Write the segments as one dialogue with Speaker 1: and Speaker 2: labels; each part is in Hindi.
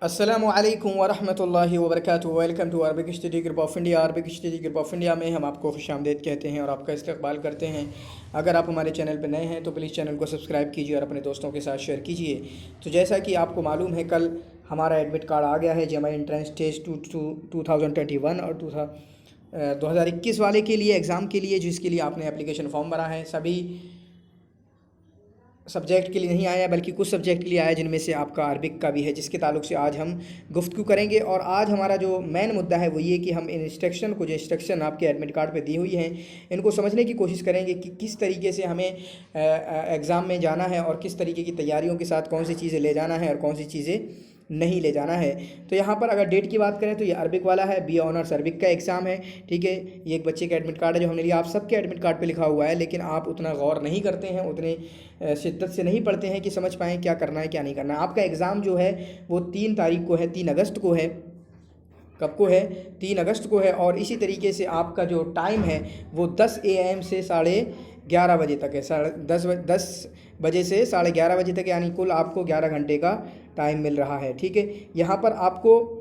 Speaker 1: अस्सलामुअलैकुम वरहमतुल्लाहि वबरकातुहू। Welcome to Arabic study group of India. Arabic study group of India में हम आपको खुशामदीद कहते हैं और आपका इस्तकबाल करते हैं। अगर आप हमारे चैनल पर नए हैं तो प्लीज़ चैनल को सब्सक्राइब कीजिए और अपने दोस्तों के साथ शेयर कीजिए। तो जैसा कि आपको मालूम है, कल हमारा एडमिट कार्ड आ गया है JEE एंट्रेंस टेस्ट 2021 और 2021 वाले के लिए एग्ज़ाम के लिए, जिसके लिए आपने एप्लीकेशन फॉर्म भरा है। सभी सब्जेक्ट के लिए नहीं आया, बल्कि कुछ सब्जेक्ट के लिए आया, जिनमें से आपका अरबिक का भी है, जिसके ताल्लुक से आज हम गुफ्तगू करेंगे। और आज हमारा जो मेन मुद्दा है वो ये कि हम इन जो इंस्ट्रक्शन आपके एडमिट कार्ड पे दी हुई हैं, इनको समझने की कोशिश करेंगे कि किस तरीके से हमें एग्ज़ाम में जाना है और किस तरीके की तैयारियों के साथ कौन सी चीज़ें ले जाना है और कौन सी चीज़ें नहीं ले जाना है। तो यहाँ पर अगर डेट की बात करें तो ये अरबिक वाला है, BA ऑनर्स अरबिक का एग्ज़ाम है। ठीक है, ये एक बच्चे का एडमिट कार्ड है जो हमने लिया। आप सबके एडमिट कार्ड पे लिखा हुआ है, लेकिन आप उतना गौर नहीं करते हैं, उतने शिद्दत से नहीं पढ़ते हैं कि समझ पाएँ क्या करना है क्या नहीं करना है। आपका एग्ज़ाम जो है वो 3 तारीख को है, 3 अगस्त को है। कब को है? 3 अगस्त को है। और इसी तरीके से आपका जो टाइम है वो 10 AM से 11:30 बजे तक है। 10 बजे से 11:30 बजे तक, यानी कुल आपको 11 घंटे का टाइम मिल रहा है। ठीक है, यहाँ पर आपको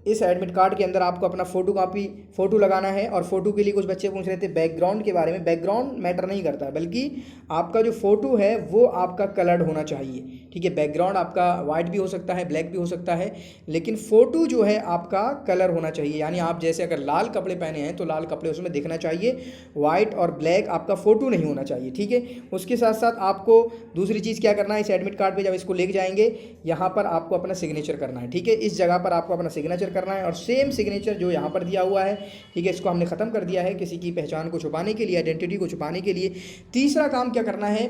Speaker 1: इस एडमिट कार्ड के अंदर आपको अपना फ़ोटो लगाना है। और फ़ोटो के लिए कुछ बच्चे पूछ रहे थे बैकग्राउंड के बारे में। बैकग्राउंड मैटर नहीं करता है, बल्कि आपका जो फ़ोटो है वो आपका कलर्ड होना चाहिए। ठीक है, बैकग्राउंड आपका वाइट भी हो सकता है, ब्लैक भी हो सकता है, लेकिन फ़ोटो जो है आपका कलर होना चाहिए। यानी आप जैसे अगर लाल कपड़े पहने हैं तो लाल कपड़े उसमें दिखना चाहिए, वाइट और ब्लैक आपका फ़ोटो नहीं होना चाहिए। ठीक है, उसके साथ साथ आपको दूसरी चीज़ क्या करना है, इस एडमिट कार्ड पर जब इसको लेके जाएंगे, यहाँ पर आपको अपना सिग्नेचर करना है। ठीक है, इस जगह पर आपको अपना सिग्नेचर करना है और सेम सिग्नेचर जो यहाँ पर दिया हुआ है। ठीक है, इसको हमने ख़त्म कर दिया है किसी की पहचान को छुपाने के लिए, आइडेंटिटी को छुपाने के लिए। तीसरा काम क्या करना है,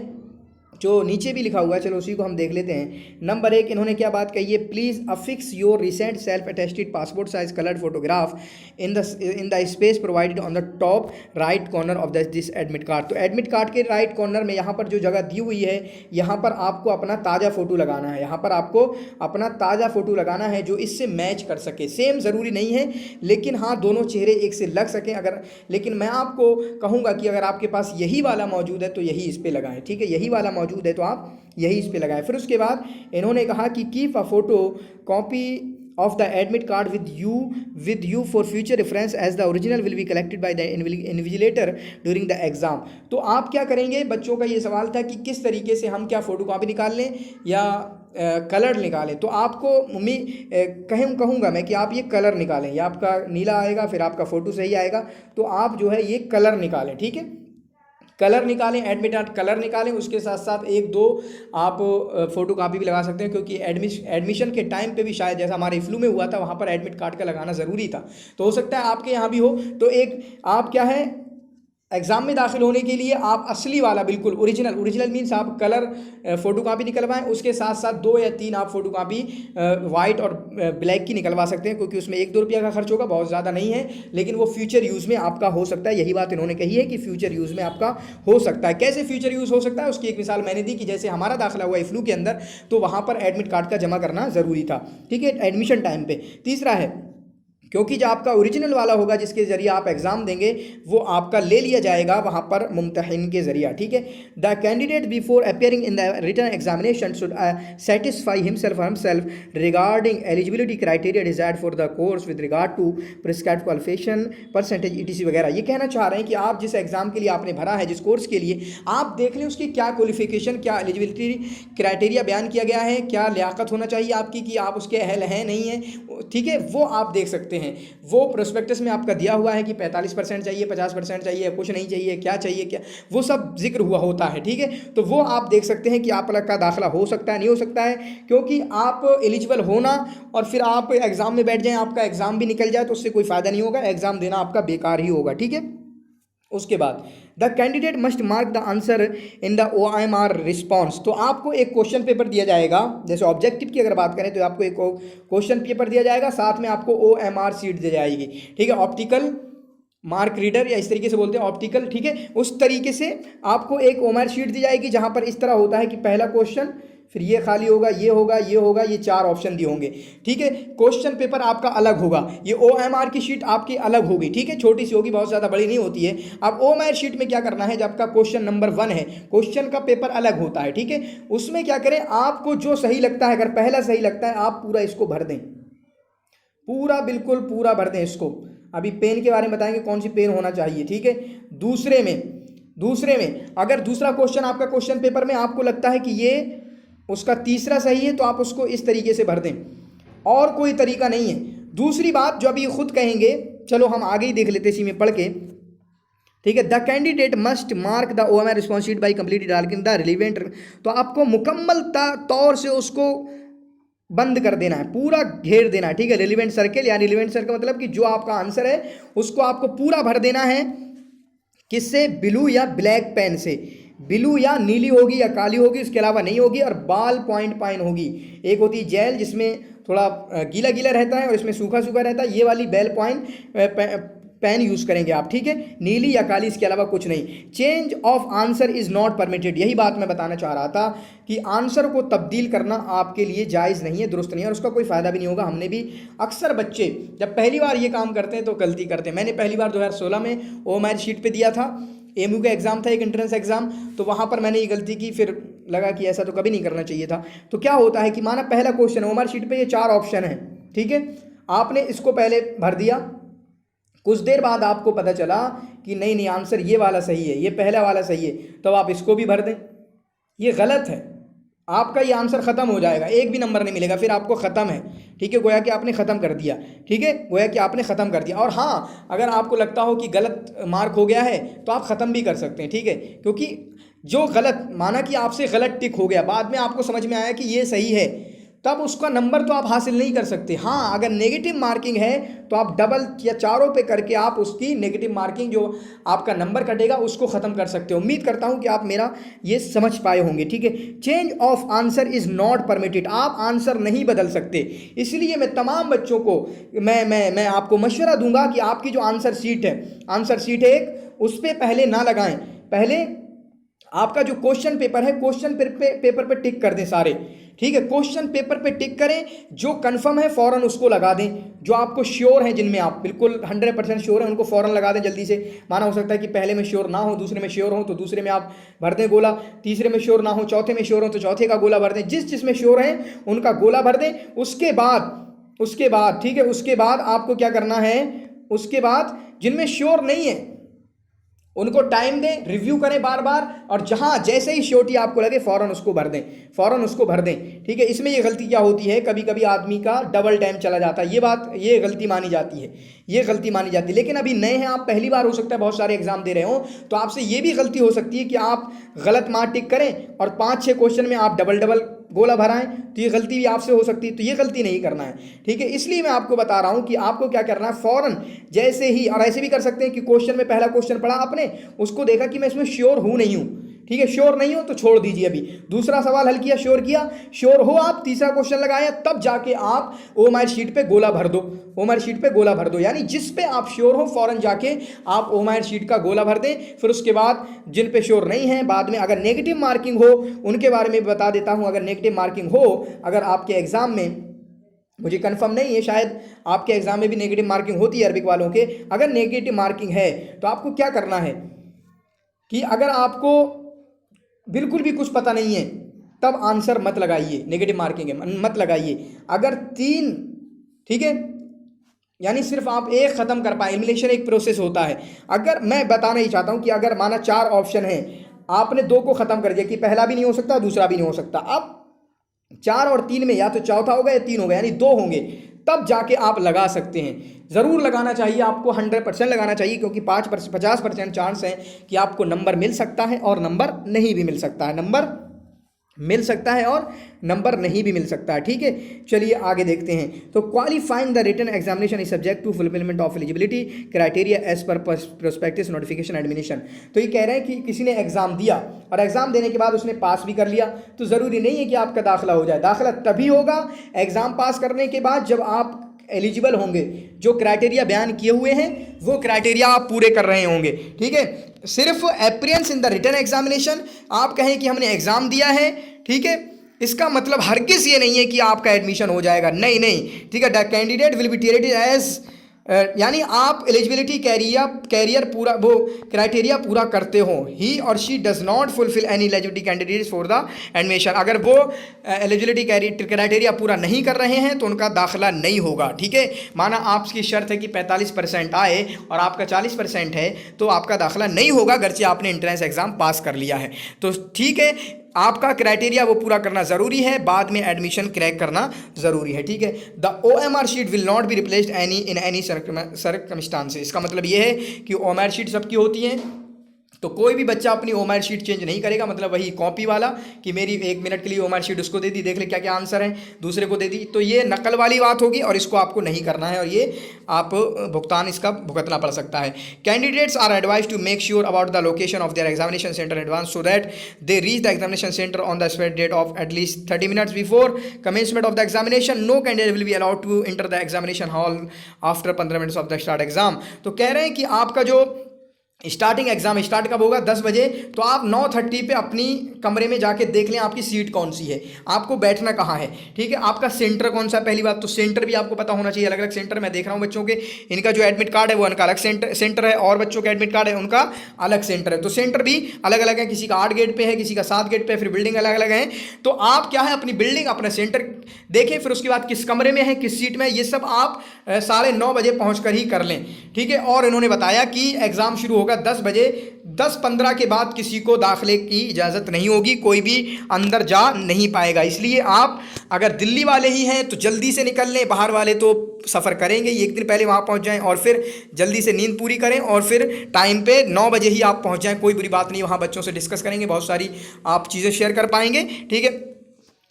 Speaker 1: जो नीचे भी लिखा हुआ है, चलो उसी को हम देख लेते हैं। नंबर 1 इन्होंने क्या बात कही है, please affix your recent self attested passport size coloured photograph in the space provided on the top right corner of this admit card. तो एडमिट कार्ड के राइट कॉर्नर में यहाँ पर जो जगह दी हुई है, यहाँ पर आपको अपना ताज़ा फ़ोटो लगाना है। यहाँ पर आपको अपना ताज़ा फ़ोटो लगाना है जो इससे मैच कर सके। सेम ज़रूरी नहीं है, लेकिन हाँ दोनों चेहरे एक से लग सकें। लेकिन मैं आपको कहूँगा कि अगर आपके पास यही वाला मौजूद है तो यही इस पर लगाएं। ठीक है, यही वाला मौजूद है तो आप यही इस पे लगाएं। फिर उसके बाद इन्होंने कहा कि keep a photocopy of the admit card with you for future reference as the original will be collected by the invigilator during the exam. तो आप क्या करेंगे, बच्चों का ये सवाल था कि किस तरीके से हम क्या फ़ोटो कॉपी निकाल लें या कलर निकालें। तो आपको कहूँगा मैं कि आप ये कलर निकालें, या आपका नीला आएगा फिर आपका फ़ोटो सही आएगा, तो आप जो है ये कलर निकालें। ठीक है, कलर निकालें, एडमिट कार्ड कलर निकालें। उसके साथ साथ 1-2 आप फ़ोटो कापी भी लगा सकते हैं, क्योंकि एडमिशन के टाइम पे भी शायद जैसा हमारे फ्लू में हुआ था वहाँ पर एडमिट कार्ड का लगाना ज़रूरी था, तो हो सकता है आपके यहाँ भी हो। तो एक आप क्या है, एग्ज़ाम में दाखिल होने के लिए आप असली वाला बिल्कुल ओरिजिनल मीन्स आप कलर फ़ोटो कापी निकलवाएं। उसके साथ साथ 2 या 3 आप फ़ोटो कापी वाइट और ब्लैक की निकलवा सकते हैं, क्योंकि उसमें 1-2 रुपया का खर्च होगा, बहुत ज़्यादा नहीं है, लेकिन वो फ्यूचर यूज़ में आपका हो सकता है। यही बात इन्होंने कही है कि फ्यूचर यूज़ में आपका हो सकता है। कैसे फ्यूचर यूज़ हो सकता है उसकी एक मिसाल मैंने दी कि जैसे हमारा दाखिला हुआ फ्लू के अंदर, तो वहाँ पर एडमिट कार्ड का जमा करना ज़रूरी था। ठीक है, एडमिशन टाइम पर। तीसरा है, क्योंकि जो आपका ओरिजिनल वाला होगा जिसके ज़रिए आप एग्ज़ाम देंगे, वो आपका ले लिया जाएगा वहाँ पर मुम्तहिन के ज़रिए। ठीक है, the candidate before appearing in the written examination should satisfy himself regarding eligibility criteria desired for the course with regard to prescribed qualification percentage ETC वगैरह। ये कहना चाह रहे हैं कि आप जिस एग्ज़ाम के लिए आपने भरा है, जिस कोर्स के लिए, आप देख लें उसकी क्या क्वालिफिकेशन, क्या एलिजिबिलिटी क्राइटेरिया बयान किया गया है, क्या लियाकत होना चाहिए आपकी कि आप उसके अहल हैं नहीं हैं। ठीक है, वो आप देख सकते हैं। वो प्रोस्पेक्टस में आपका दिया हुआ है कि 45% चाहिए, 50% चाहिए, कुछ नहीं चाहिए, क्या चाहिए, क्या, वो सब जिक्र हुआ होता है। ठीक है, तो वो आप देख सकते हैं कि आप का दाखिला हो सकता है, नहीं हो सकता है, क्योंकि आप एलिजिबल होना और फिर आप एग्ज़ाम में बैठ जाएं, आपका एग्ज़ाम भी निकल जाए तो उससे कोई फ़ायदा नहीं होगा, एग्ज़ाम देना आपका बेकार ही होगा। ठीक है, उसके बाद the candidate must mark the answer in the OMR response. तो आपको एक क्वेश्चन पेपर दिया जाएगा, जैसे ऑब्जेक्टिव की अगर बात करें तो आपको एक क्वेश्चन पेपर दिया जाएगा, साथ में आपको OMR शीट दी जाएगी। ठीक है, ऑप्टिकल मार्क रीडर या इस तरीके से बोलते हैं ऑप्टिकल। ठीक है, उस तरीके से आपको एक OMR शीट दी जाएगी, जहां पर इस तरह होता है कि पहला क्वेश्चन, फिर ये खाली होगा, ये होगा, ये होगा, ये 4 ऑप्शन दिए होंगे। ठीक है, क्वेश्चन पेपर आपका अलग होगा, ये OMR की शीट आपकी अलग होगी। ठीक है, छोटी सी होगी, बहुत ज़्यादा बड़ी नहीं होती है। अब OMR शीट में क्या करना है, जब आपका क्वेश्चन नंबर 1 है, क्वेश्चन का पेपर अलग होता है। ठीक है, उसमें क्या करें, आपको जो सही लगता है, अगर पहला सही लगता है आप पूरा इसको भर दें, पूरा बिल्कुल पूरा भर दें इसको। अभी पेन के बारे में बताएंगे कौन सी पेन होना चाहिए। ठीक है, दूसरे में अगर दूसरा क्वेश्चन आपका क्वेश्चन पेपर में आपको लगता है कि ये उसका तीसरा सही है, तो आप उसको इस तरीके से भर दें, और कोई तरीका नहीं है। दूसरी बात जो अभी खुद कहेंगे, चलो हम आगे ही देख लेते इसी में पढ़ के। ठीक है, the candidate must mark the OMR response sheet by complete darking the relevant, तो आपको मुकम्मल तौर से उसको बंद कर देना है, पूरा घेर देना है। ठीक है, रिलीवेंट सर्कल, या रिलीवेंट सर्कल मतलब कि जो आपका आंसर है उसको आपको पूरा भर देना है। किससे, ब्लू या ब्लैक पेन से। ब्लू या नीली होगी या काली होगी, इसके अलावा नहीं होगी। और बाल पॉइंट पेन होगी, एक होती है जेल जिसमें थोड़ा गीला गीला रहता है और इसमें सूखा सूखा रहता है, ये वाली बेल पॉइंट पेन यूज करेंगे आप। ठीक है, नीली या काली, इसके अलावा कुछ नहीं। Change of answer is not permitted, यही बात मैं बताना चाह रहा था कि आंसर को तब्दील करना आपके लिए जायज़ नहीं है, दुरुस्त नहीं है, और उसका कोई फ़ायदा भी नहीं होगा। हमने भी अक्सर बच्चे जब पहली बार ये काम करते हैं तो गलती करते हैं। मैंने पहली बार 2016 में OMR शीट पे दिया था, AMU का एग्ज़ाम था, एक एंट्रेंस एग्ज़ाम, तो वहाँ पर मैंने ये गलती की, फिर लगा कि ऐसा तो कभी नहीं करना चाहिए था। तो क्या होता है कि माना पहला क्वेश्चन OMR शीट पे ये 4 ऑप्शन है। ठीक है, आपने इसको पहले भर दिया, कुछ देर बाद आपको पता चला कि नहीं नहीं आंसर ये वाला सही है, ये पहला वाला सही है, तो आप इसको भी भर दें। ये गलत है, आपका ये आंसर ख़त्म हो जाएगा, एक भी नंबर नहीं मिलेगा, फिर आपको ख़त्म है। ठीक है, गोया कि आपने ख़त्म कर दिया। ठीक है, गोया कि आपने ख़त्म कर दिया। और हाँ, अगर आपको लगता हो कि गलत मार्क हो गया है तो आप ख़त्म भी कर सकते हैं। ठीक है, क्योंकि जो गलत, माना कि आपसे गलत टिक हो गया, बाद में आपको समझ में आया कि ये सही है, तब उसका नंबर तो आप हासिल नहीं कर सकते। हाँ, अगर नेगेटिव मार्किंग है तो आप डबल या चारों पे करके आप उसकी नेगेटिव मार्किंग, जो आपका नंबर कटेगा, उसको ख़त्म कर सकते हो। उम्मीद करता हूँ कि आप मेरा ये समझ पाए होंगे। ठीक है, change of answer is not permitted, आप आंसर नहीं बदल सकते। इसलिए मैं तमाम बच्चों को मैं आपको मशवरा दूंगा कि आपकी जो आंसर शीट है एक, उस पर पहले ना लगाएं। पहले आपका जो क्वेश्चन पेपर है, क्वेश्चन पेपर पे टिक कर दें सारे। ठीक है, क्वेश्चन पेपर पे टिक करें, जो कंफर्म है फौरन उसको लगा दें, जो आपको श्योर है, जिनमें आप बिल्कुल 100% श्योर हैं, उनको फौरन लगा दें जल्दी से। माना हो सकता है कि पहले में श्योर ना हो, दूसरे में श्योर हो तो दूसरे में आप भर दें गोला, तीसरे में श्योर ना हो, चौथे में श्योर हो तो चौथे का गोला भर दें। जिसमें श्योर हैं उनका गोला भर दें। उसके बाद ठीक है, उसके बाद आपको क्या करना है, उसके बाद जिनमें श्योर नहीं है उनको टाइम दें, रिव्यू करें बार बार, और जहां जैसे ही श्योरिटी आपको लगे फौरन उसको भर दें। ठीक है, इसमें ये गलती क्या होती है, कभी कभी आदमी का डबल टाइम चला जाता है, ये गलती मानी जाती है। लेकिन अभी नए हैं आप, पहली बार हो सकता है बहुत सारे एग्जाम दे रहे हो, तो आपसे ये भी गलती हो सकती है कि आप गलत मार्क टिक करें और 5-6 क्वेश्चन में आप डबल गोला भराएं, तो ये गलती भी आपसे हो सकती है। तो ये गलती नहीं करना है। ठीक है, इसलिए मैं आपको बता रहा हूं कि आपको क्या करना है, फौरन जैसे ही, और ऐसे भी कर सकते हैं कि क्वेश्चन में पहला क्वेश्चन पढ़ा आपने, उसको देखा कि मैं इसमें श्योर हूं नहीं हूं, ठीक है, श्योर नहीं हो तो छोड़ दीजिए। अभी दूसरा सवाल हल किया, श्योर हो आप, तीसरा क्वेश्चन लगाया, तब जाके आप OMR शीट पे गोला भर दो। यानी जिस पे आप श्योर हो फौरन जाके आप OMR शीट का गोला भर दें। फिर उसके बाद जिन पे श्योर नहीं है, बाद में अगर नेगेटिव मार्किंग हो उनके बारे में बता देता हूं। अगर नेगेटिव मार्किंग हो, अगर आपके एग्जाम में, मुझे कंफर्म नहीं है, शायद आपके एग्जाम में भी नेगेटिव मार्किंग होती है अरबिक वालों के, अगर नेगेटिव मार्किंग है तो आपको क्या करना है कि अगर आपको बिल्कुल भी कुछ पता नहीं है तब आंसर मत लगाइए, नेगेटिव मार्किंग है मत लगाइए। अगर 3, ठीक है, यानी सिर्फ आप एक ख़त्म कर पाए, एलिमिनेशन एक प्रोसेस होता है। अगर मैं बताना ही चाहता हूं कि अगर माना 4 ऑप्शन है, आपने 2 को ख़त्म कर दिया कि पहला भी नहीं हो सकता दूसरा भी नहीं हो सकता, अब 4 और 3 में या तो चौथा होगा या 3 होगा, यानी 2 होंगे, तब जाके आप लगा सकते हैं। ज़रूर लगाना चाहिए, आपको 100% लगाना चाहिए, क्योंकि 50% चांस है कि आपको नंबर मिल सकता है और नंबर नहीं भी मिल सकता है, और नंबर नहीं भी मिल सकता है। ठीक है, चलिए आगे देखते हैं। तो qualifying the written examination is subject to fulfilment of eligibility criteria as per prospectus notification admission. तो ये कह रहे हैं कि किसी ने एग्जाम दिया और एग्जाम देने के बाद उसने पास भी कर लिया, तो ज़रूरी नहीं है कि आपका दाखिला हो जाए। दाखिला तभी होगा एग्जाम पास करने के बाद जब आप एलिजिबल होंगे, जो क्राइटेरिया बयान किए हुए हैं वो क्राइटेरिया आप पूरे कर रहे होंगे। ठीक है, सिर्फ appearance in the written examination, आप कहें कि हमने एग्जाम दिया है, ठीक है, इसका मतलब हरगिज़ ये नहीं है कि आपका एडमिशन हो जाएगा, नहीं नहीं, ठीक है। The candidate will be treated as, यानी आप एलिजिबिलिटी कैरियर पूरा वो क्राइटेरिया पूरा करते हो, ही और she does not fulfil any eligibility candidates for the admission. अगर वो एलिजिबिलिटी क्राइटेरिया पूरा नहीं कर रहे हैं तो उनका दाखिला नहीं होगा, ठीक है। माना आपकी शर्त है कि 45% आए और आपका 40% है तो आपका दाखिला नहीं होगा, अगरचे आपने एंट्रेंस एग्ज़ाम पास कर लिया है तो ठीक है। आपका क्राइटेरिया वो पूरा करना ज़रूरी है, बाद में एडमिशन क्रैक करना ज़रूरी है, ठीक है। The OMR sheet will not be replaced any circumstances. इसका मतलब ये है कि OMR शीट सबकी होती है, तो कोई भी बच्चा अपनी OMR शीट चेंज नहीं करेगा, मतलब वही कॉपी वाला कि मेरी 1 मिनट के लिए OMR शीट उसको दे दी, देख ले क्या क्या आंसर है, दूसरे को दे दी, तो ये नकल वाली बात होगी और इसको आपको नहीं करना है और ये आप भुगतान इसका भुगतना पड़ सकता है। Candidates are advise to make sure about the location of their examination centre advance so that they reach the examination centre on the specified date of at least 30 minutes before commencement of the examination. No candidate will be allowed to enter the examination hall after 15 minutes of the start exam. तो कह रहे हैं कि आपका जो स्टार्टिंग एग्जाम स्टार्ट कब होगा, 10 बजे, तो आप 9:30 पे अपनी कमरे में जाके देख लें आपकी सीट कौन सी है, आपको बैठना कहाँ है, ठीक है। आपका सेंटर कौन सा है, पहली बात तो सेंटर भी आपको पता होना चाहिए, अलग अलग सेंटर मैं देख रहा हूँ बच्चों के, इनका जो एडमिट कार्ड है वो उनका अलग सेंटर है और बच्चों का एडमिट कार्ड है उनका अलग सेंटर है, तो सेंटर भी अलग अलग है, किसी का 8 गेट पे है, किसी का 7 गेट पे, फिर बिल्डिंग अलग अलग है। तो आप क्या है अपनी बिल्डिंग अपना सेंटर देखें, फिर उसके बाद किस कमरे में है, किस सीट में, ये सब आप 9:30 बजे पहुँच कर ही कर लें, ठीक है। और इन्होंने बताया कि एग्ज़ाम शुरू होगा 10 बजे, 10:15 के बाद किसी को दाखिले की इजाज़त नहीं होगी, कोई भी अंदर जा नहीं पाएगा। इसलिए आप अगर दिल्ली वाले ही हैं तो जल्दी से निकल लें, बाहर वाले तो सफ़र करेंगे ही, 1 दिन पहले वहाँ पहुँच जाएं और फिर जल्दी से नींद पूरी करें और फिर टाइम पे 9 बजे ही आप पहुँच जाएं, कोई बुरी बात नहीं। वहाँ बच्चों से डिस्कस करेंगे, बहुत सारी आप चीज़ें शेयर कर पाएंगे, ठीक है।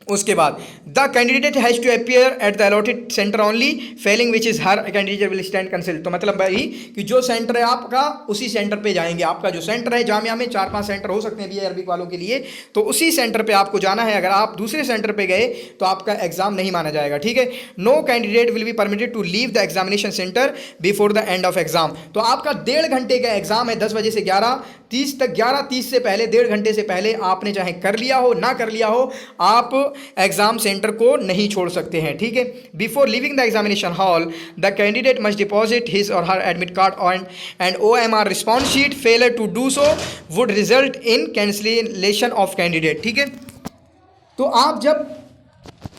Speaker 1: उसके बाद the candidate has to appear at the allotted centre only, failing which is her candidate will stand consult. तो मतलब भाई कि जो सेंटर है आपका उसी सेंटर पे जाएंगे, आपका जो सेंटर है जामिया में 4-5 सेंटर हो सकते हैं BA अरबिक वालों के लिए, तो उसी सेंटर पे आपको जाना है। अगर आप दूसरे सेंटर पे गए तो आपका एग्जाम नहीं माना जाएगा, ठीक है। No candidate will be permitted to leave the examination centre before the end of exam. तो आपका 1.5 घंटे का एग्जाम है, 10 बजे से 11:30 तक, 11:30 से पहले 1.5 घंटे से पहले आपने चाहे कर लिया हो ना कर लिया हो, आप एग्जाम सेंटर को नहीं छोड़ सकते हैं, ठीक है। Before leaving the examination hall the candidate must deposit his or her admit card and OMR response sheet. Failure to do so would result in cancellation of candidate, ठीक है। तो आप जब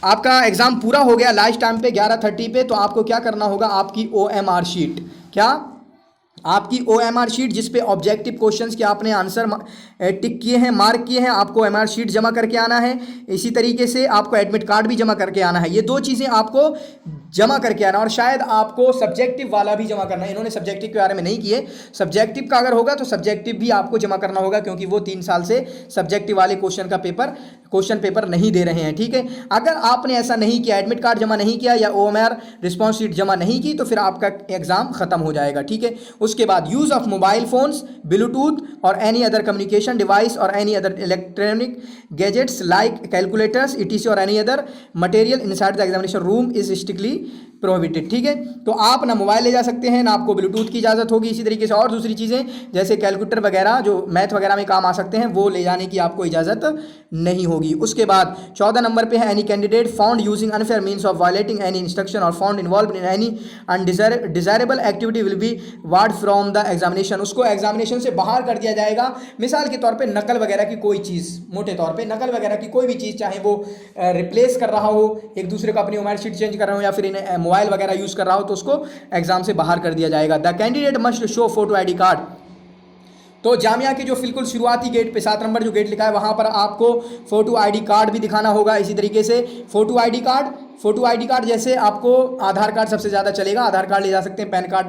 Speaker 1: आपका एग्जाम पूरा हो गया लास्ट टाइम पे 11:30 पे, तो आपको क्या करना होगा, आपकी OMR शीट, क्या आपकी OMR शीट जिस पे ऑब्जेक्टिव क्वेश्चंस के आपने आंसर टिक किए हैं, मार्क किए हैं, आपको OMR शीट जमा करके आना है। इसी तरीके से आपको एडमिट कार्ड भी जमा करके आना है, ये 2 चीज़ें आपको जमा करके आना, और शायद आपको सब्जेक्टिव वाला भी जमा करना है। इन्होंने सब्जेक्टिव के बारे में नहीं किए, सब्जेक्टिव का अगर होगा तो सब्जेक्टिव भी आपको जमा करना होगा, क्योंकि वो 3 साल से सब्जेक्टिव वाले क्वेश्चन पेपर नहीं दे रहे हैं, ठीक है। अगर आपने ऐसा नहीं किया, एडमिट कार्ड जमा नहीं किया या OMR रिस्पॉन्स शीट जमा नहीं की, तो फिर आपका एग्जाम खत्म हो जाएगा, ठीक है। उसके बाद use of mobile phones, Bluetooth और एनी अदर कम्युनिकेशन डिवाइस और any other electronic gadgets like calculators ETC और any other material inside the examination room is strictly prohibited, ठीक है। तो आप ना मोबाइल ले जा सकते हैं, ना आपको ब्लूटूथ की इजाज़त होगी। इसी तरीके से और दूसरी चीज़ें जैसे कैलकुलेटर वगैरह जो मैथ वगैरह में काम आ सकते हैं, वो ले जाने की आपको इजाज़त नहीं होगी। उसके बाद 14 नंबर पे है, any candidate found using unfair means of violating any instruction or found involve in any undesirable activity will be barred from the examination. उसको एग्जामिनेशन से बाहर कर दिया जाएगा। मिसाल के तौर पे नकल वगैरह की कोई चीज़, मोटे तौर पे नकल वगैरह की कोई भी चीज़, चाहे वो रिप्लेस कर रहा हो, एक दूसरे को अपनी OMR शीट चेंज कर रहा हो या फिर मोबाइल वगैरह यूज़ कर रहा हो, तो उसको एग्जाम से बाहर कर दिया जाएगा। The candidate must show photo ID card. तो जामिया के जो बिल्कुल शुरुआती गेट पे 7 नंबर जो गेट लिखा है वहाँ पर आपको फोटो ID कार्ड भी दिखाना होगा। इसी तरीके से फोटो ID कार्ड जैसे आपको आधार कार्ड सबसे ज़्यादा चलेगा, आधार कार्ड ले जा सकते हैं, पैन कार्ड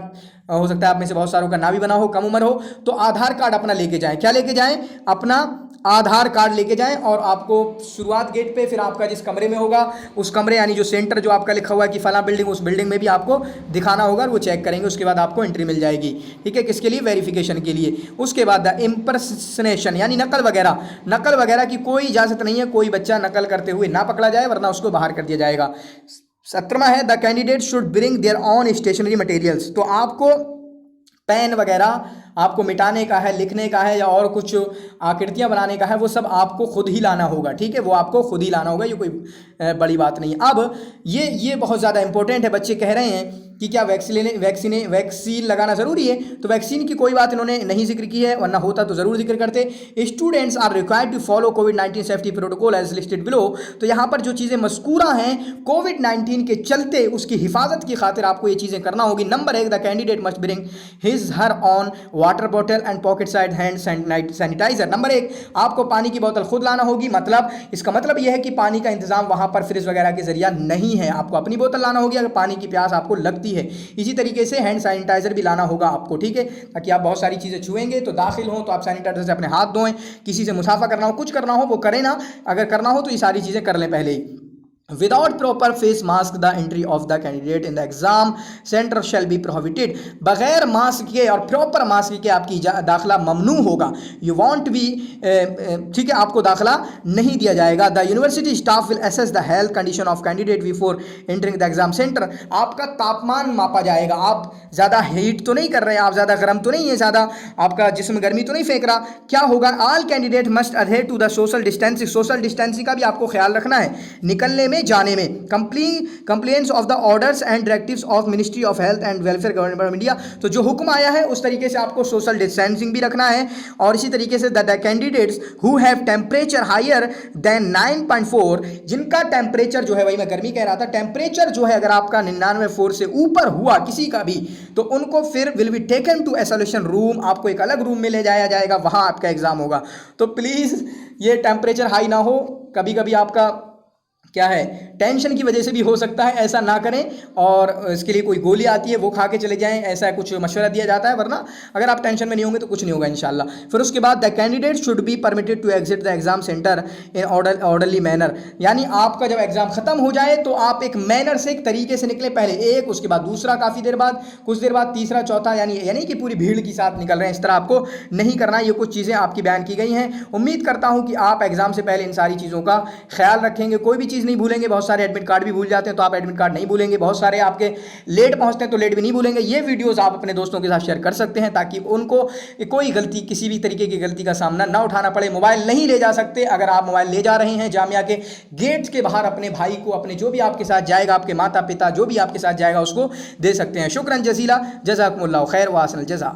Speaker 1: हो सकता है आप में से बहुत सारों का ना भी बना हो, कम उम्र हो, तो आधार कार्ड अपना लेके जाएं। क्या लेके जाएं? अपना आधार कार्ड लेके जाएं। और आपको शुरुआत गेट पे फिर आपका जिस कमरे में होगा उस कमरे यानी जो सेंटर जो आपका लिखा हुआ है कि फला बिल्डिंग, उस बिल्डिंग में भी आपको दिखाना होगा, वो चेक करेंगे, उसके बाद आपको एंट्री मिल जाएगी, ठीक है। किसके लिए? वेरिफिकेशन के लिए। उसके बाद द इम्पर्सनेशन यानी नकल वगैरह की कोई इजाज़त नहीं है, कोई बच्चा नकल करते हुए ना पकड़ा जाए वरना उसको बाहर कर दिया जाएगा। 17वां है the candidate should bring their own stationery materials. तो आपको पेन वगैरह आपको मिटाने का है, लिखने का है या और कुछ आकृतियां बनाने का है, वो सब आपको खुद ही लाना होगा, ठीक है, वो आपको खुद ही लाना होगा, ये कोई बड़ी बात नहीं है। अब ये बहुत ज़्यादा इंपॉर्टेंट है। बच्चे कह रहे हैं कि क्या वैक्सीन लगाना ज़रूरी है, तो वैक्सीन की कोई बात इन्होंने नहीं जिक्र की है, वरना होता तो ज़रूर जिक्र करते। Students are required to follow कोविड-19 safety protocol as listed below. तो यहाँ पर जो चीज़ें मज़कूरा हैं कोविड-19 के चलते उसकी हिफाजत की खातिर आपको ये चीज़ें करना होगी। Number 1, the candidate must bring his her own water bottle and pocket side hand sanitiser. Number 1, आपको पानी की बोतल खुद लाना होगी। मतलब इसका मतलब यह है कि पानी का इंतजाम वहाँ पर फ्रिज वगैरह के जरिया नहीं है, आपको अपनी बोतल लाना होगी अगर पानी की प्यास आपको लगती है। इसी तरीके से हैंड सैनिटाइजर भी लाना होगा आपको, ठीक है, ताकि आप बहुत सारी चीज़ें छुएंगे तो दाखिल हो तो आप सैनिटाइजर से अपने हाथ धोएं, किसी से मुसाफा करना हो, कुछ करना हो वो करें ना, अगर करना हो तो ये सारी चीज़ें कर लें पहले ही। Without proper face mask, the entry of the candidate in the exam center shall be prohibited. बगैर मास्क के और प्रॉपर मास्क के आपकी दाखिला ममनू होगा। You won't be ठीक है, आपको दाखिला नहीं दिया जाएगा। The university staff will assess the health condition of candidate before entering the exam center. आपका तापमान मापा जाएगा, आप ज़्यादा हीट तो नहीं कर रहे हैं, आप ज़्यादा गर्म तो नहीं है, ज़्यादा आपका जिस्म गर्मी तो नहीं फेंक रहा। क्या होगा, all candidate must adhere to the social distancing. Social distancing का भी आपको ख्याल रखना है निकलने में जाने में। Complaints of the orders and directives of ministry of health and welfare government of India. तो जो हुक्म आया है उस तरीके से आपको सोशल डिस्टेंसिंग भी रखना है। और इसी तरीके से the candidates who have temperature higher than 9.4, जिनका टेम्परेचर जो है, वही मैं गर्मी कह रहा था, टेम्परेचर जो है अगर आपका 99.4 से ऊपर हुआ किसी का भी, तो उनको फिर will be taken to isolation room, आपको एक अलग रूम में ले जाया जाएगा, वहां आपका एग्जाम होगा। तो प्लीज ये टेम्परेचर हाई ना हो, कभी कभी आपका क्या है टेंशन की वजह से भी हो सकता है, ऐसा ना करें। और इसके लिए कोई गोली आती है वो खा के चले जाएं, ऐसा कुछ मशवरा दिया जाता है, वरना अगर आप टेंशन में नहीं होंगे तो कुछ नहीं होगा इंशाल्लाह। फिर उसके बाद the candidate should be permitted to exit the exam centre in orderly manner. यानी आपका जब एग्जाम खत्म हो जाए तो आप एक मैनर से, एक तरीके से निकले, पहले एक, उसके बाद दूसरा, काफ़ी देर बाद, कुछ देर बाद तीसरा, चौथा, यानी कि पूरी भीड़ के साथ निकल रहे हैं, इस तरह आपको नहीं करना। ये कुछ चीज़ें आपकी बयान की गई हैं। उम्मीद करता हूँ कि आप एग्जाम से पहले इन सारी चीज़ों का ख्याल रखेंगे, कोई भी चीज़ नहीं भूलेंगे। बहुत सारे एडमिट कार्ड भी भूल जाते हैं, तो आप एडमिट कार्ड नहीं भूलेंगे। बहुत सारे आपके लेट पहुंचते हैं तो लेट भी नहीं भूलेंगे। ये वीडियोस आप अपने दोस्तों के साथ शेयर कर सकते हैं ताकि उनको कोई गलती, किसी भी तरीके की गलती का सामना ना उठाना पड़े। मोबाइल नहीं ले जा सकते, अगर आप मोबाइल ले जा रहे हैं जामिया के गेट के बाहर अपने भाई को, अपने जो भी आपके साथ जाएगा, आपके माता पिता जो भी आपके साथ जाएगा उसको दे सकते हैं। शुक्रन जजीला, जज़ाकुमुल्लाह खैर व अहसनल जज़ा।